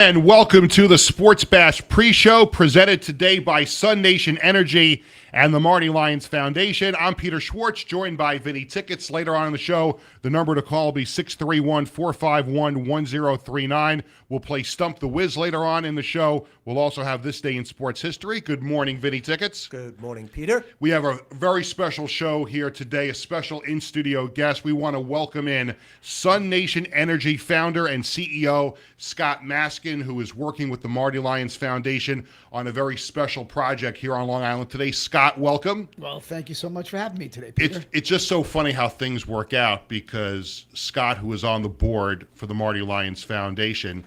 And welcome to the Sports Bash pre-show presented today by Sun Nation Energy and the Marty Lyons Foundation. I'm Peter Schwartz, joined by Vinny Tickets. Later on in the show, the number to call will be 631-451-1039. We'll play Stump the Whiz later on in the show. We'll also have This Day in Sports History. Good morning, Vinny Tickets. Good morning, Peter. We have a very special show here today, a special in-studio guest. We want to welcome in Sun Nation Energy founder and CEO Scott Maskin, who is working with the Marty Lyons Foundation on a very special project here on Long Island today. Scott, welcome. Well, thank you so much for having me today, Peter. It's just so funny how things work out because Scott, who is on the board for the Marty Lyons Foundation,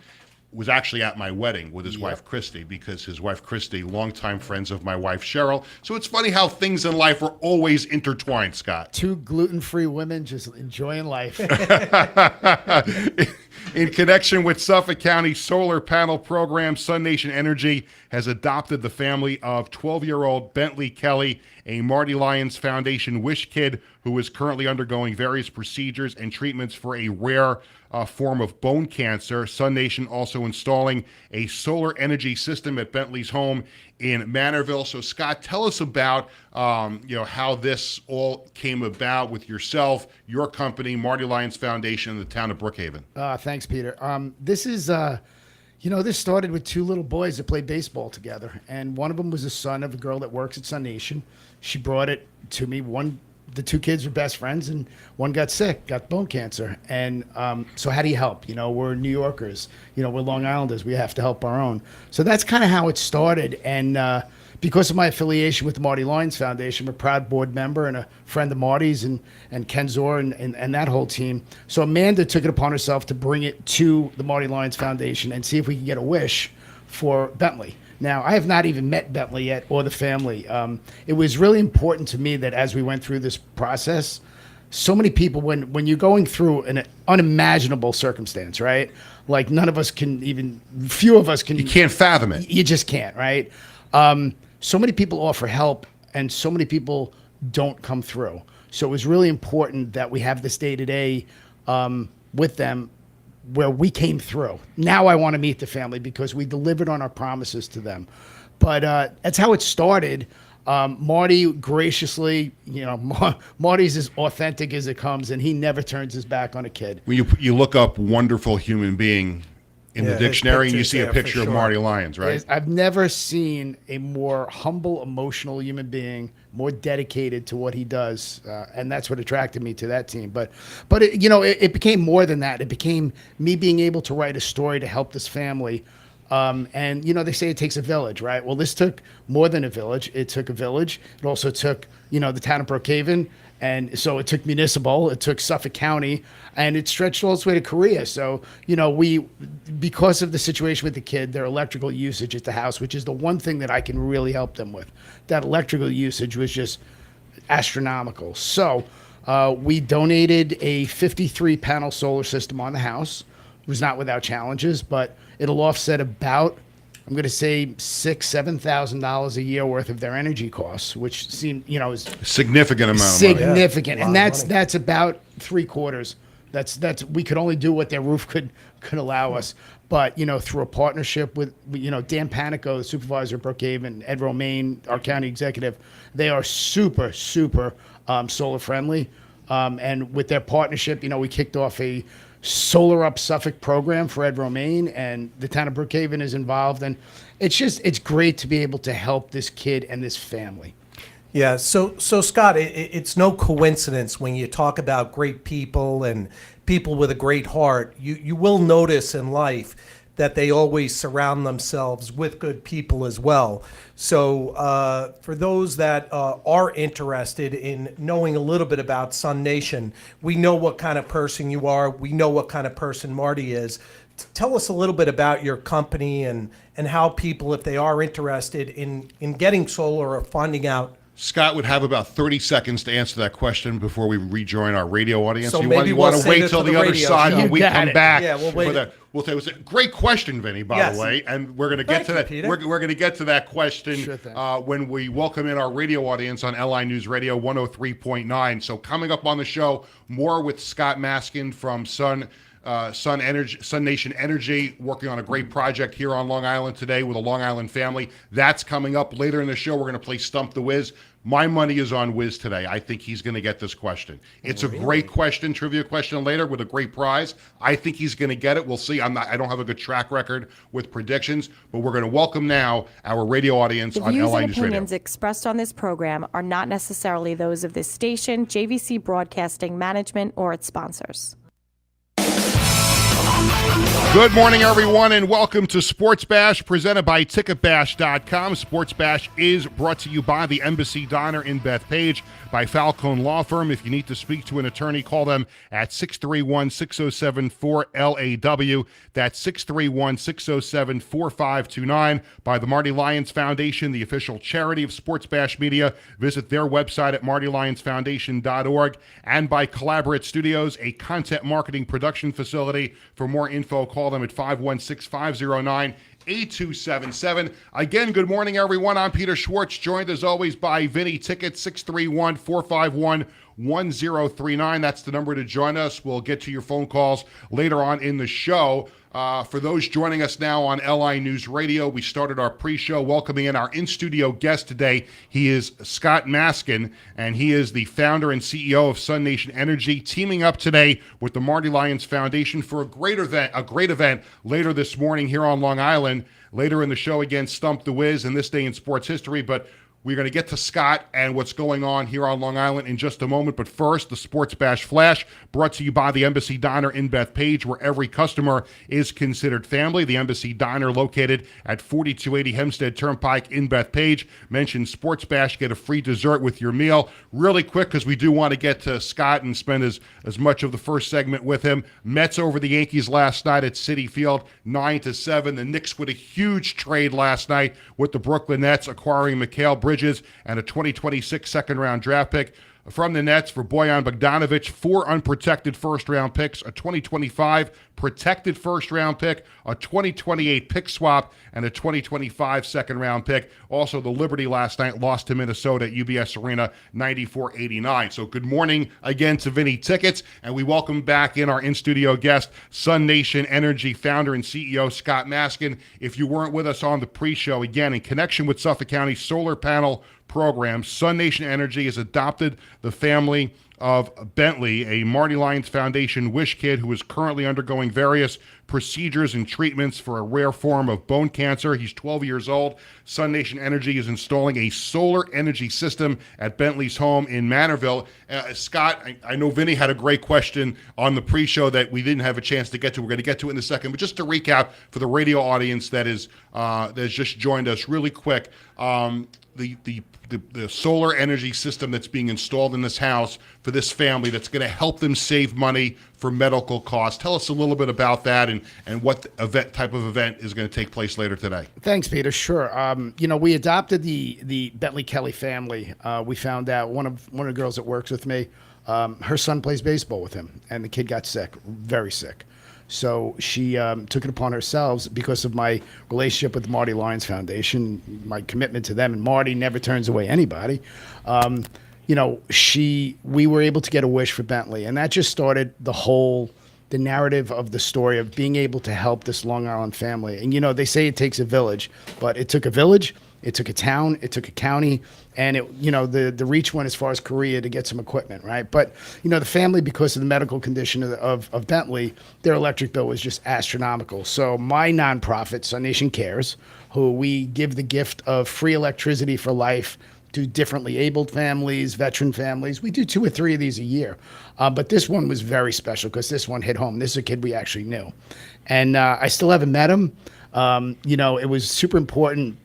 was actually at my wedding with his wife, Christy, because his wife, Christy, longtime friends of my wife, Cheryl. So it's funny how things in life are always intertwined, Scott. Two gluten-free women just enjoying life. In connection with Suffolk County solar panel program, Sun Nation Energy has adopted the family of 12-year-old Bentley Kelly, a Marty Lyons Foundation wish kid who is currently undergoing various procedures and treatments for a rare form of bone cancer. Sun Nation also installing a solar energy system at Bentley's home in Manorville. So, Scott, tell us about how this all came about with yourself, your company, Marty Lyons Foundation, in the town of Brookhaven. Thanks, Peter. This is, this started with two little boys that played baseball together, and one of them was the son of a girl that works at Sun Nation. She brought it to me. The two kids were best friends, and one got sick, got bone cancer. And so how do you help? We're New Yorkers. We're Long Islanders. We have to help our own. So that's kind of how it started. And because of my affiliation with the Marty Lyons Foundation, I'm a proud board member and a friend of Marty's and Ken Zor and that whole team. So Amanda took it upon herself to bring it to the Marty Lyons Foundation and see if we could get a wish for Bentley. Now, I have not even met Bentley yet or the family. It was really important to me that as we went through this process, so many people, when you're going through an unimaginable circumstance, right? Like few of us can. You can't fathom it. You just can't, right? So many people offer help and so many people don't come through. So it was really important that we have this day-to-day with them where we came through. Now I want to meet the family because we delivered on our promises to them. But that's how it started. Marty graciously, Marty's as authentic as it comes, and he never turns his back on a kid. When you look up wonderful human being in the dictionary and you see a picture of Marty Lyons, right? I've never seen a more humble, emotional human being, more dedicated to what he does, and that's what attracted me to that team. But it became more than that. It became me being able to write a story to help this family. And they say it takes a village, right? Well, this took more than a village. It took a village. It also took, the town of Brookhaven. And so it took municipal, it took Suffolk County, and it stretched all its way to Korea. So, because of the situation with the kid, their electrical usage at the house, which is the one thing that I can really help them with, that electrical usage was just astronomical. So we donated a 53-panel solar system on the house. It was not without challenges, but it'll offset about, I'm going to say $6,000-$7,000 a year worth of their energy costs, which seemed, is significant amount significant, of money. And that's about 3/4. That's we could only do what their roof could allow us. But through a partnership with Dan Panico, the supervisor of Brookhaven, Ed Romaine, our county executive, they are super solar friendly. And with their partnership, we kicked off a Solar Up Suffolk program for Ed Romaine, and the town of Brookhaven is involved, and it's great to be able to help this kid and this family. Yeah, so Scott, it's no coincidence when you talk about great people and people with a great heart, you will notice in life that they always surround themselves with good people as well. So for those that are interested in knowing a little bit about Sun Nation, we know what kind of person you are. We know what kind of person Marty is. Tell us a little bit about your company and how people, if they are interested in getting solar or finding out. Scott would have about 30 seconds to answer that question before we rejoin our radio audience. So you want to wait till the other side when we come back. Yeah, we'll wait. We'll say it was a great question, Vinny, by the way, and we're going to get to that. We're going to get to that question when we welcome in our radio audience on LI News Radio 103.9. So coming up on the show, more with Scott Maskin from Sun Sun Nation Energy, working on a great project here on Long Island today with a Long Island family. That's coming up later in the show. We're going to play Stump the Whiz. My money is on Wiz today. I think he's going to get this question. It's a great question, trivia question later with a great prize. I think he's going to get it. We'll see. I don't have a good track record with predictions, but we're going to welcome now our radio audience on LI News News Radio. The views and opinions expressed on this program are not necessarily those of this station, JVC Broadcasting Management, or its sponsors. Good morning, everyone, and welcome to Sports Bash, presented by TicketBash.com. Sports Bash is brought to you by the Embassy Diner in Bethpage, by Falcone Law Firm. If you need to speak to an attorney, call them at 631-607-4LAW. That's 631-607-4529. By the Marty Lyons Foundation, the official charity of Sports Bash Media. Visit their website at martylyonsfoundation.org. And by Collaborate Studios, a content marketing production facility. For more info, call them at 516-509-8277. Again, good morning, everyone. I'm Peter Schwartz, joined as always by Vinny Ticket, 631-451-1039. That's the number to join us. We'll get to your phone calls later on in the show. For those joining us now on LI News Radio, we started our pre-show welcoming in our in-studio guest today. He is Scott Maskin, and he is the founder and CEO of Sun Nation Energy, teaming up today with the Marty Lyons Foundation for a great event later this morning here on Long Island. Later in the show, again, Stump the Whiz and This Day in Sports History, but we're going to get to Scott and what's going on here on Long Island in just a moment. But first, the Sports Bash Flash, brought to you by the Embassy Diner in Bethpage, where every customer is considered family. The Embassy Diner, located at 4280 Hempstead Turnpike in Bethpage. Mention Sports Bash, get a free dessert with your meal. Really quick, because we do want to get to Scott and spend as much of the first segment with him. Mets over the Yankees last night at Citi Field, 9-7. The Knicks with a huge trade last night with the Brooklyn Nets, acquiring Mikal Bridges and a 2026 second-round draft pick from the Nets for Bojan Bogdanovic. 4 unprotected first-round picks, a 2025 protected first-round pick, a 2028 pick swap, and a 2025 second-round pick. Also, the Liberty last night lost to Minnesota at UBS Arena, 94-89. So good morning again to Vinny Tickets, and we welcome back in our in-studio guest, Sun Nation Energy founder and CEO Scott Maskin. If you weren't with us on the pre-show, again, in connection with Suffolk County solar panel program, Sun Nation Energy has adopted the family of Bentley, a Marty Lyons Foundation wish kid who is currently undergoing various procedures and treatments for a rare form of bone cancer. He's 12 years old. Sun Nation Energy is installing a solar energy system at Bentley's home in Manorville. Scott, I know Vinny had a great question on the pre-show that we didn't have a chance to get to. We're going to get to it in a second. But just to recap for the radio audience that has just joined us really quick, the solar energy system that's being installed in this house for this family that's going to help them save money for medical costs. Tell us a little bit about that and what type of event is going to take place later today. Thanks, Peter. Sure. We adopted the Bentley Kelly family. We found out one of the girls that works with me, her son plays baseball with him, and the kid got sick, very sick. So she took it upon herself, because of my relationship with the Marty Lyons Foundation, my commitment to them, and Marty never turns away anybody. We were able to get a wish for Bentley, and that just started the narrative of the story of being able to help this Long Island family. And, they say it takes a village, but it took a village, it took a town, it took a county, and the reach went as far as Korea to get some equipment, right? But, the family, because of the medical condition of Bentley, their electric bill was just astronomical. So my nonprofit, Sun Nation Cares, who we give the gift of free electricity for life to differently abled families, veteran families. We do 2 or 3 of these a year. But this one was very special because this one hit home. This is a kid we actually knew. And I still haven't met him. It was super important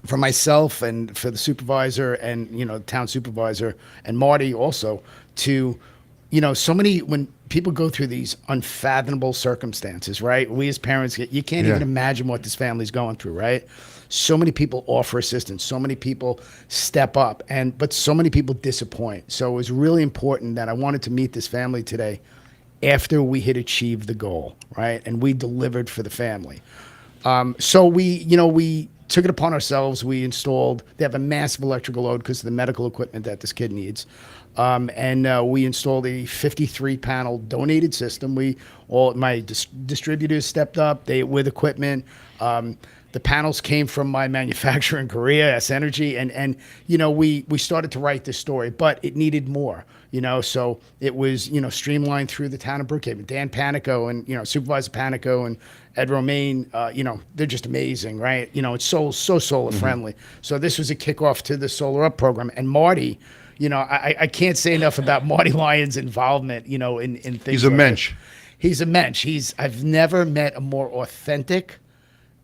for myself and for the supervisor and, the town supervisor and Marty also to, when people go through these unfathomable circumstances, right? We as parents, you can't even imagine what this family's going through, right? So many people offer assistance, so many people step up, but so many people disappoint. So it was really important that I wanted to meet this family today after we had achieved the goal, right? And we delivered for the family. So we took it upon ourselves. We installed, they have a massive electrical load because of the medical equipment that this kid needs. And we installed a 53 panel donated system. My distributors stepped up with equipment. The panels came from my manufacturer in Korea, S Energy, and we started to write this story, but it needed more. So it was, streamlined through the town of Brookhaven. Dan Panico and, Supervisor Panico and Ed Romaine, they're just amazing, right? It's so solar friendly. So this was a kickoff to the Solar Up program. And Marty, I can't say enough about Marty Lyons' involvement, in things. He's a mensch. He's a mensch. I've never met a more authentic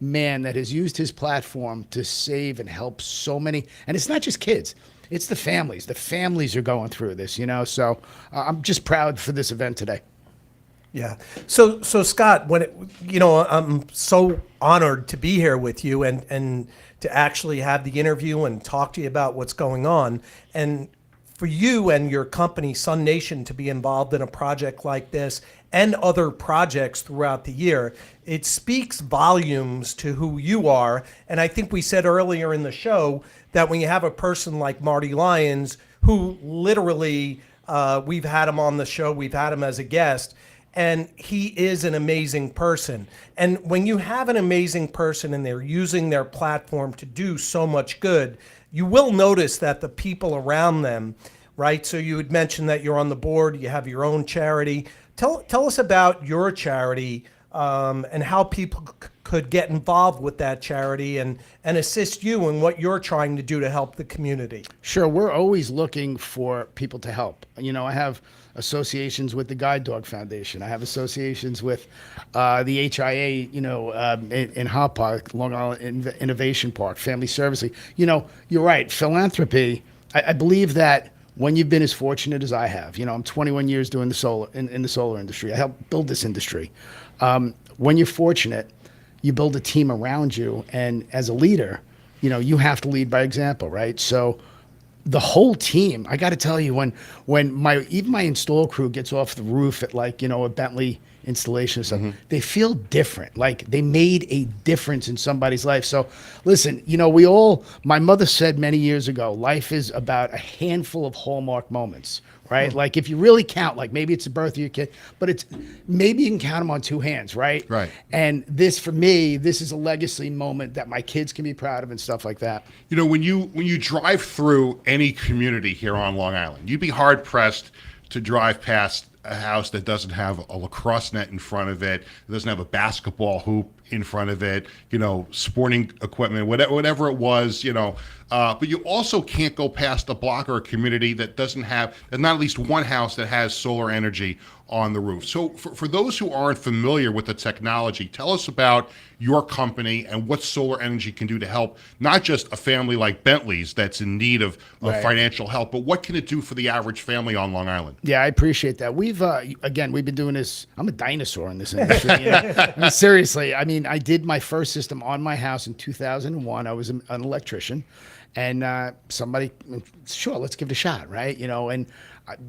man that has used his platform to save and help so many. And it's not just kids. It's the families. The families are going through this, So I'm just proud for this event today. Yeah. So Scott, I'm so honored to be here with you and to actually have the interview and talk to you about what's going on. And for you and your company, Sun Nation, to be involved in a project like this and other projects throughout the year, it speaks volumes to who you are. And I think we said earlier in the show that when you have a person like Marty Lyons, who literally, we've had him on the show, we've had him as a guest, and he is an amazing person. And when you have an amazing person and they're using their platform to do so much good, you will notice that the people around them, right? So you had mentioned that you're on the board, you have your own charity. Tell us about your charity and how people could get involved with that charity and assist you in what you're trying to do to help the community. Sure, we're always looking for people to help. I have associations with the Guide Dog Foundation. I have associations with the HIA, in Hop Park, Long Island Innovation Park, Family Servicing. You're right, philanthropy, I believe that when you've been as fortunate as I have, I'm 21 years doing the solar in the solar industry. I helped build this industry. When you're fortunate, you build a team around you, and as a leader, you have to lead by example, right? So the whole team, I got to tell you, when even my install crew gets off the roof at a Bentley installation or something, they feel different. Like they made a difference in somebody's life. So listen, my mother said many years ago, life is about a handful of hallmark moments, right? Like if you really count, like maybe it's the birth of your kid, but maybe you can count them on two hands, right? Right. And this, for me, this is a legacy moment that my kids can be proud of and stuff like that. When you drive through any community here on Long Island, you'd be hard pressed to drive past a house that doesn't have a lacrosse net in front of it, doesn't have a basketball hoop in front of it, sporting equipment, whatever it was, but you also can't go past a block or a community that there's not at least one house that has solar energy on the roof. So for those who aren't familiar with the technology, tell us about your company and what solar energy can do to help not just a family like Bentley's that's in need of financial help, but what can it do for the average family on Long Island? Yeah, I appreciate that. We've been doing this. I'm a dinosaur in this industry. I mean, seriously, I did my first system on my house in 2001. I was an electrician, and somebody, sure, let's give it a shot, right? And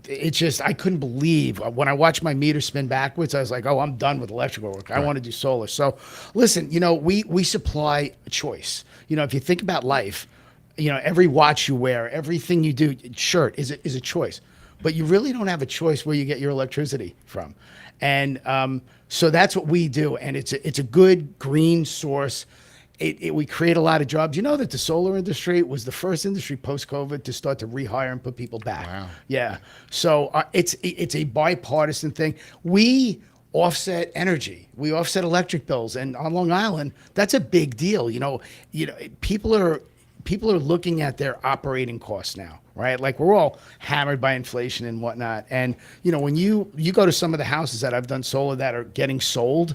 it's just, I couldn't believe when I watched my meter spin backwards. I was like, oh, I'm done with electrical work. I want to do solar. So listen, we supply a choice. If you think about life, every watch you wear, everything you do, shirt is a choice, but you really don't have a choice where you get your electricity from. And so that's what we do. And it's a good green source. We create a lot of jobs. You know that the solar industry was the first industry post-COVID to start to rehire and put people back. Wow. Yeah. So it's a bipartisan thing. We offset energy. We offset electric bills. And on Long Island, that's a big deal. People are looking at their operating costs now, right? Like we're all hammered by inflation and whatnot. And, when you go to some of the houses that I've done solar that are getting sold,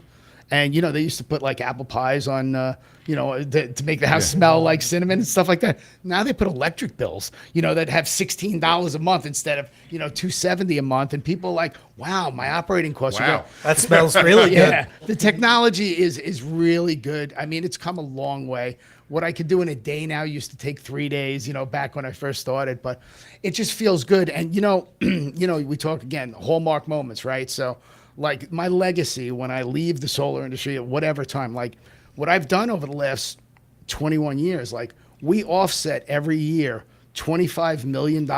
and, they used to put like apple pies on, to make the house smell like cinnamon and stuff like that. Now they put electric bills, that have $16 a month instead of, $270 a month. And people are like, wow, my operating costs are good. That smells really good. Yeah, the technology is really good. It's come a long way. What I could do in a day now used to take 3 days, back when I first started, but it just feels good. And, we talk again, hallmark moments, right? So like my legacy when I leave the solar industry at whatever time, like what I've done over the last 21 years, like we offset every year $25 million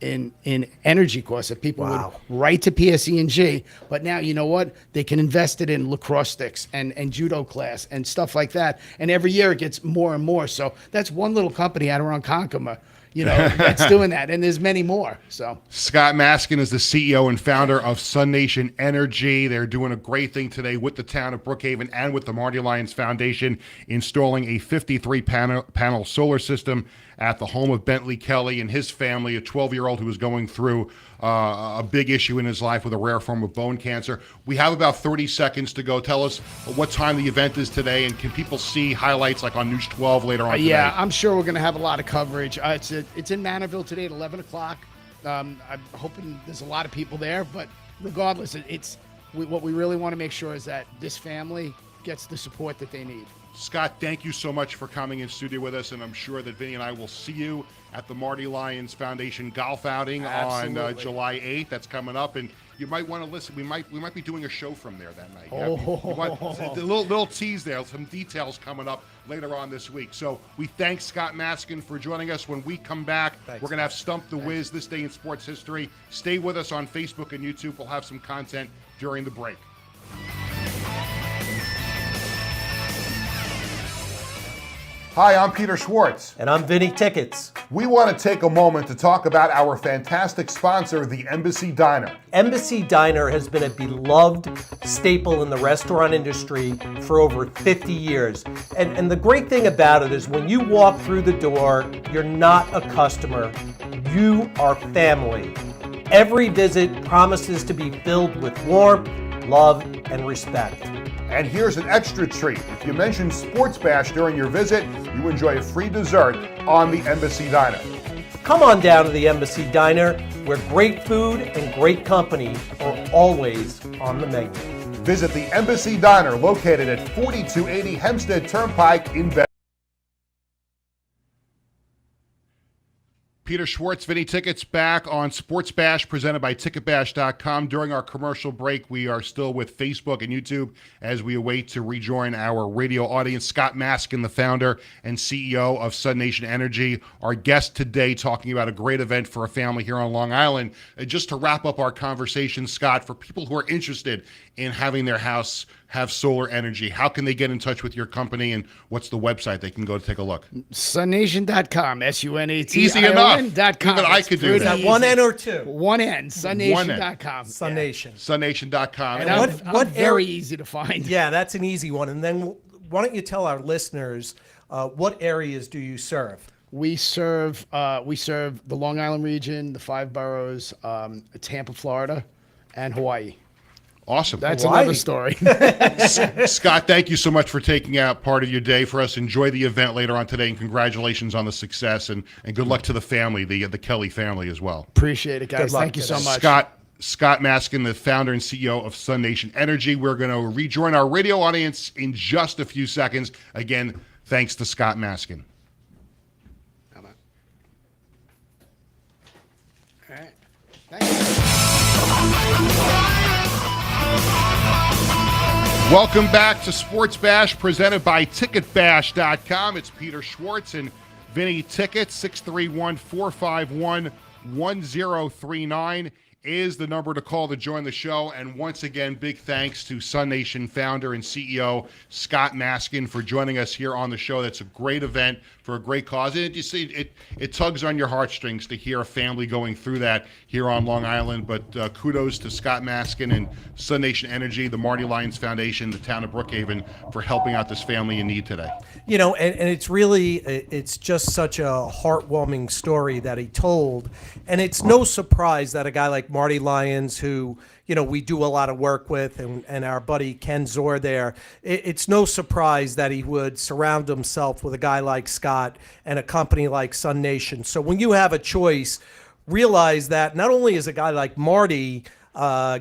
in energy costs that people would write to PSE&G. But now, you know what? They can invest it in lacrosse sticks and judo class and stuff like that. And every year it gets more and more. So that's one little company out around Ronkonkoma, that's doing that. And there's many more. So Scott Maskin is the CEO and founder of Sun Nation Energy. They're doing a great thing today with the town of Brookhaven and with the Marty Lyons Foundation, installing a 53 panel solar system at the home of Bentley Kelly and his family, a 12-year-old who was going through a big issue in his life with a rare form of bone cancer. We have about 30 seconds to go. Tell us what time the event is today, and can people see highlights like on News 12 later on today? Yeah, I'm sure we're going to have a lot of coverage. It's in Manorville today at 11 o'clock. I'm hoping there's a lot of people there, but regardless, what we really want to make sure is that this family gets the support that they need. Scott, thank you so much for coming in studio with us, and I'm sure that Vinny and I will see you at the Marty Lyons Foundation golf outing on July 8th. That's coming up, and you might want to listen. We might be doing a show from there that night. A little tease there, some details coming up later on this week. So we thank Scott Maskin for joining us. When we come back, we're going to have Stump the Whiz, This Day in Sports History. Stay with us on Facebook and YouTube. We'll have some content during the break. Hi, I'm Peter Schwartz. And I'm Vinny Tickets. We want to take a moment to talk about our fantastic sponsor, the Embassy Diner. Embassy Diner has been a beloved staple in the restaurant industry for over 50 years. And the great thing about it is when you walk through the door, you're not a customer, you are family. Every visit promises to be filled with warmth, love, and respect. And here's an extra treat. If you mention Sports Bash during your visit, you enjoy a free dessert on the Embassy Diner. Come on down to the Embassy Diner, where great food and great company are always on the menu. Visit the Embassy Diner, located at 4280 Hempstead Turnpike in Bedford. Peter Schwartz, Vinny Tickets, back on Sports Bash, presented by TicketBash.com. During our commercial break, we are still with Facebook and YouTube as we await to rejoin our radio audience. Scott Maskin, the founder and CEO of Sun Nation Energy, our guest today, talking about a great event for a family here on Long Island. Just to wrap up our conversation, Scott, for people who are interested in having their house have solar energy, how can they get in touch with your company, and what's the website they can go to take a look? Sunnation.com, SUNAT. Easy enough. Even I could do that. One N or two? One N. Sunnation.com. Sunnation. Sunnation.com. And I'm very easy to find. Yeah, that's an easy one. And then why don't you tell our listeners what areas do you serve? We serve the Long Island region, the 5 boroughs, Tampa, Florida, and Hawaii. Awesome. That's Hawaii. another story. Scott, thank you so much for taking out part of your day for us. Enjoy the event later on today, and congratulations on the success, and good luck to the family, the Kelly family as well. Appreciate it, guys. Good luck Thank you so much. Scott Maskin, the founder and CEO of Sun Nation Energy. We're going to rejoin our radio audience in just a few seconds. Again, thanks to Scott Maskin. All right. Thank you. Welcome back to Sports Bash, presented by TicketBash.com. It's Peter Schwartz and Vinny Tickets. 631-451-1039 is the number to call to join the show. And once again, big thanks to Sun Nation founder and CEO Scott Maskin for joining us here on the show. That's a great event for a great cause. And you see, it tugs on your heartstrings to hear a family going through that here on Long Island. But kudos to Scott Maskin and Sun Nation Energy, the Marty Lyons Foundation, the town of Brookhaven, for helping out this family in need today. You know, and it's just such a heartwarming story that he told. And it's no surprise that a guy like Marty Lyons, who, we do a lot of work with, and our buddy Ken Zor there, it's no surprise that he would surround himself with a guy like Scott and a company like Sun Nation. So when you have a choice, realize that not only is a guy like Marty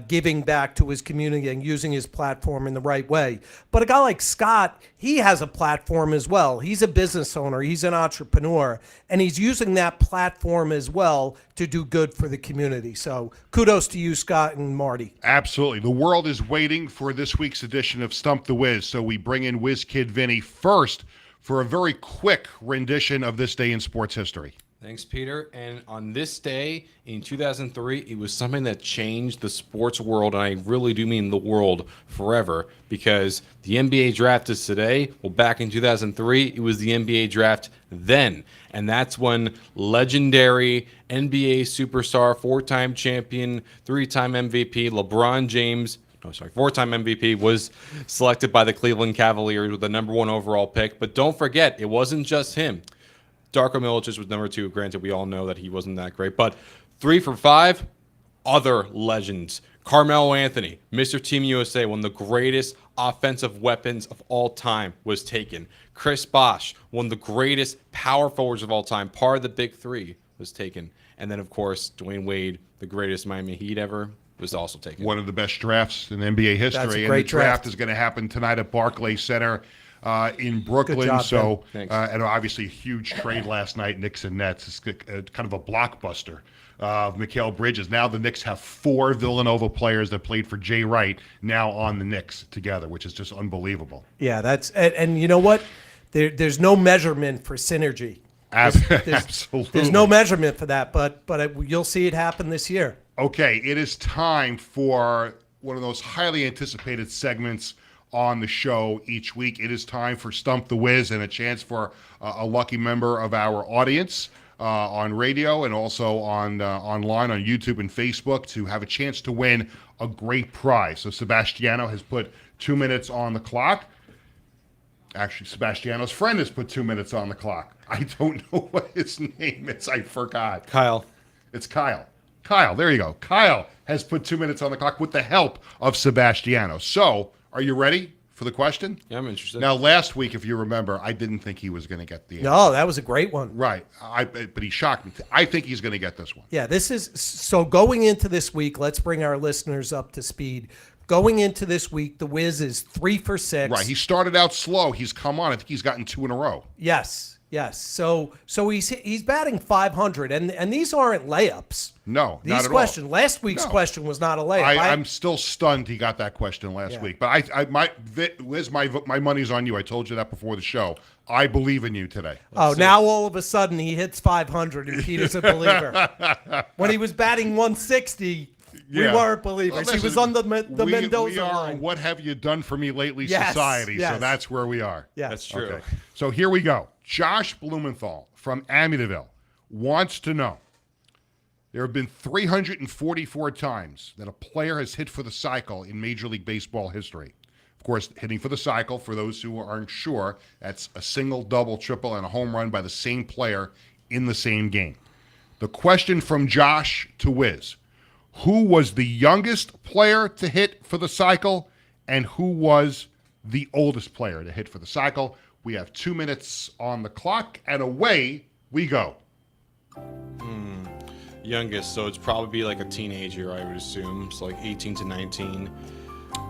giving back to his community and using his platform in the right way, but a guy like Scott, he has a platform as well. He's a business owner, he's an entrepreneur, and he's using that platform as well to do good for the community. So kudos to you, Scott and Marty. Absolutely. The world is waiting for this week's edition of Stump the Whiz, so we bring in Whiz Kid Vinny first for a very quick rendition of this day in sports history. Thanks, Peter. And on this day in 2003, it was something that changed the sports world, and I really do mean the world, forever, because the NBA draft is today. Well, back in 2003, it was the NBA draft then. And that's when legendary NBA superstar, four-time champion, three-time MVP, four-time MVP was selected by the Cleveland Cavaliers with the #1 overall pick. But don't forget, it wasn't just him. Darko Milicic was #2. Granted, we all know that he wasn't that great. But 3 for 5, other legends. Carmelo Anthony, Mr. Team USA, one of the greatest offensive weapons of all time, was taken. Chris Bosh, one of the greatest power forwards of all time, part of the Big Three, was taken. And then, of course, Dwayne Wade, the greatest Miami Heat ever, was also taken. One of the best drafts in NBA history. That's a and great the draft draft. is going to happen tonight at Barclays Center in Brooklyn. Good job, so, Ben. Thanks. and obviously a huge trade last night, Knicks and Nets. It's kind of a blockbuster of Mikal Bridges. Now the Knicks have 4 Villanova players that played for Jay Wright now on the Knicks together, which is just unbelievable. Yeah, that's and you know what? There's no measurement for synergy. Absolutely. There's no measurement for that, but you'll see it happen this year. Okay, it is time for one of those highly anticipated segments on the show each week. It is time for Stump the Whiz, and a chance for a lucky member of our audience on radio and also on online on YouTube and Facebook to have a chance to win a great prize. So Sebastiano has put 2 minutes on the clock. Actually, Sebastiano's friend has put 2 minutes on the clock. I don't know what his name is. I forgot. Kyle. It's Kyle. Kyle, there you go. Kyle has put 2 minutes on the clock with the help of Sebastiano. So, are you ready for the question? Yeah, I'm interested. Now, last week, if you remember, I didn't think he was going to get the answer. No, that was a great one. Right. But he shocked me. I think he's going to get this one. Yeah, this is so going into this week. Let's bring our listeners up to speed. Going into this week, the Wiz is 3 for 6. Right. He started out slow. He's come on. I think he's gotten 2 in a row. Yes. So he's batting 500, and these aren't layups. No, These not at question all. last week's No. question was not a layup. I'm still stunned he got that question last week. But Liz, my money's on you. I told you that before the show. I believe in you today. Now all of a sudden he hits 500 and Peter's a believer. When he was batting 160, we Yeah. weren't believers. Well, he was listen, on the we Mendoza are line. What have you done for me lately Yes, society. So yes. that's where we are. Yes. That's true. Okay. So here we go. Josh Blumenthal from Amityville wants to know, there have been 344 times that a player has hit for the cycle in Major League Baseball history. Of course, hitting for the cycle, for those who aren't sure, that's a single, double, triple, and a home run by the same player in the same game. The question from Josh to Wiz: who was the youngest player to hit for the cycle, and who was the oldest player to hit for the cycle? We have 2 minutes on the clock, and away we go. Youngest, so it's probably like a teenager, I would assume. So like 18 to 19.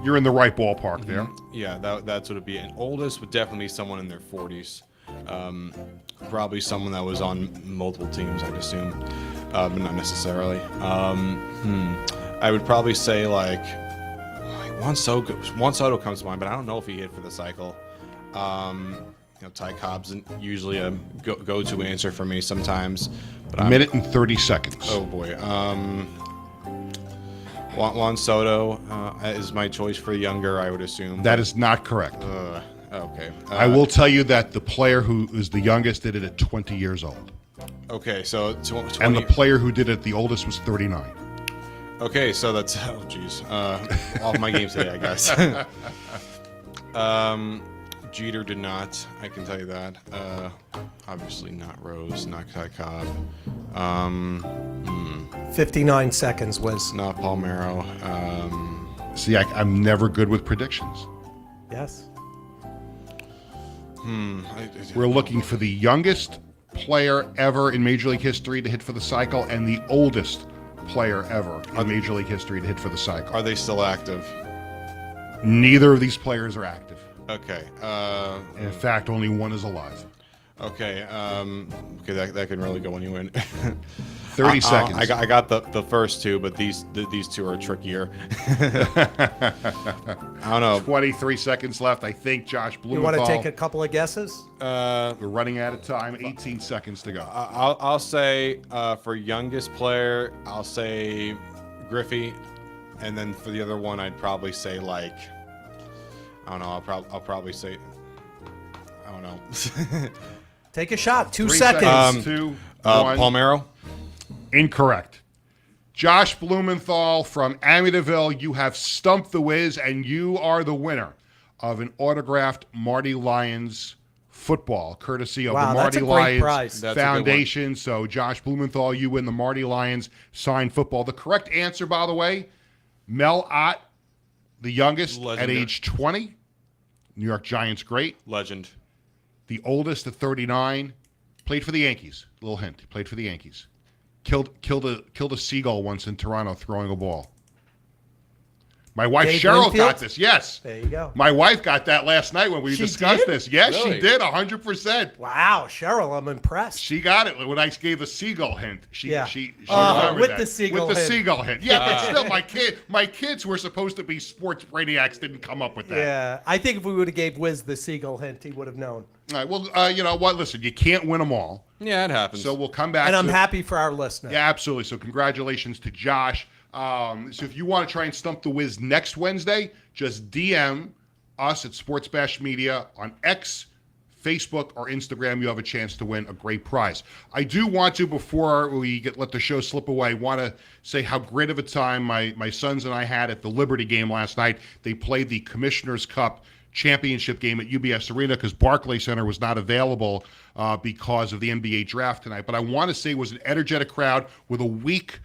You're in the right ballpark there. Yeah, that's what it'd be. And oldest would definitely be someone in their 40s. Probably someone that was on multiple teams, I'd assume, but not necessarily. I would probably say like Juan Soto comes to mind, but I don't know if he hit for the cycle. Ty Cobb's usually a go-to answer for me sometimes. But A minute and 30 seconds. Oh boy. Juan Soto is my choice for the younger, I would assume. That is not correct. Okay. I will tell you that the player who is the youngest did it at 20 years old. Okay, so 20. And the player who did it the oldest was 39. Okay, so that's off my game today, I guess. Jeter did not. I can tell you that. Obviously not Rose, not Ty Cobb. 59 seconds, Wiz. Not Palmeiro. See, I'm never good with predictions. Yes. We're looking for the youngest player ever in Major League history to hit for the cycle and the oldest player ever in Major League history to hit for the cycle. Are they still active? Neither of these players are active. Okay. In fact, only one is alive. Okay. Okay, that can really go anywhere. 30 seconds. I got the first two, but these two are trickier. I don't know. 23 seconds left. I think Josh You Blumenthal. want to take a couple of guesses? We're running out of time. 18 seconds to go. I'll say for youngest player, I'll say Griffey, and then for the other one, I'd probably say I don't know. I'll probably say I don't know. Take a shot. 2 3 seconds. 2, 1. Palmero. Incorrect. Josh Blumenthal from Amityville, you have stumped the whiz, and you are the winner of an autographed Marty Lyons football, courtesy of Wow, the that's Marty a great Lyons prize. That's a good one. Foundation. So, Josh Blumenthal, you win the Marty Lyons signed football. The correct answer, by the way, Mel Ott, the youngest at Legendary. age 20, New York Giants great. Legend. The oldest at 39, played for the Yankees. Little hint, he played for the Yankees. Killed a seagull once in Toronto throwing a ball. My wife Dave Cheryl Winfield? got this. Yes. There you go. My wife got that last night when we She discussed did? this. Yes, Really? she did, 100%. Wow, Cheryl, I'm impressed. She got it when I gave the seagull hint. She Yeah. remembered With that. the seagull with the hint. seagull hint. Yeah, but still, my kids who were supposed to be sports brainiacs didn't come up with that. Yeah, I think if we would have gave Wiz the seagull hint, he would have known. All right. Well, you know what? Listen, you can't win them all. Yeah, it happens. So we'll come back. And I'm to happy for our listeners. Yeah, absolutely. So congratulations to Josh. So if you want to try and stump the whiz next Wednesday, just DM us at Sports Bash Media on X, Facebook, or Instagram. You have a chance to win a great prize. I do want to, before we let the show slip away, want to say how great of a time my sons and I had at the Liberty game last night. They played the Commissioner's Cup championship game at UBS Arena because Barclays Center was not available because of the NBA draft tonight. But I want to say it was an energetic crowd with a week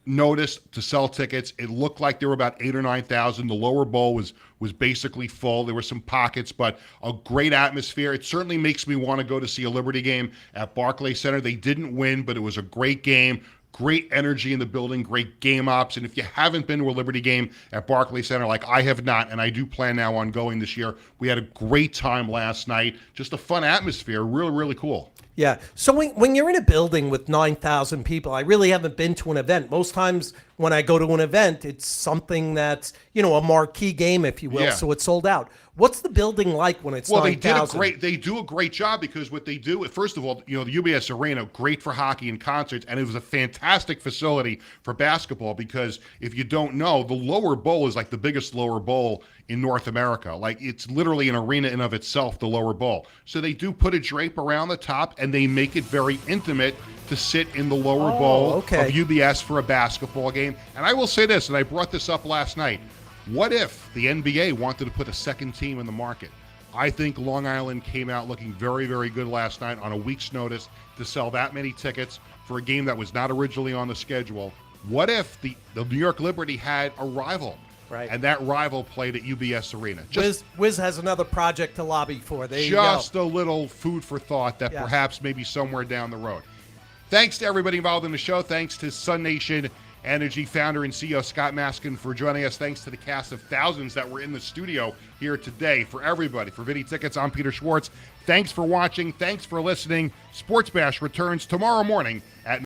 notice to sell tickets. It looked like there were about 8,000 or 9,000. The lower bowl was basically full. There were some pockets, but a great atmosphere. It certainly makes me want to go to see a Liberty game at Barclays Center. They didn't win, but it was a great game. Great energy in the building, great game ops. And if you haven't been to a Liberty game at Barclays Center, like I have not, and I do plan now on going this year, we had a great time last night. Just a fun atmosphere. Really, really cool. Yeah. So when you're in a building with 9,000 people, I really haven't been to an event. Most times when I go to an event, it's something that's, a marquee game, if you will. Yeah. So it's sold out. What's the building like when it's Well, 9,000? they do a great job because what they do, first of all, the UBS Arena, great for hockey and concerts, and it was a fantastic facility for basketball because if you don't know, the lower bowl is like the biggest lower bowl in North America. Like it's literally an arena in of itself, the lower bowl. So they do put a drape around the top and they make it very intimate to sit in the lower bowl of UBS for a basketball game. And I will say this, and I brought this up last night. What if the NBA wanted to put a second team in the market? I think Long Island came out looking very, very good last night on a week's notice to sell that many tickets for a game that was not originally on the schedule. What if the New York Liberty had a rival? Right. And that rival played at UBS Arena. Wiz has another project to lobby for. There you go. Just a little food for thought that Yes. perhaps maybe somewhere down the road. Thanks to everybody involved in the show. Thanks to Sun Nation Energy founder and CEO Scott Maskin for joining us. Thanks to the cast of thousands that were in the studio here today. For everybody, for Vinny Tickets, I'm Peter Schwartz. Thanks for watching. Thanks for listening. Sports Bash returns tomorrow morning at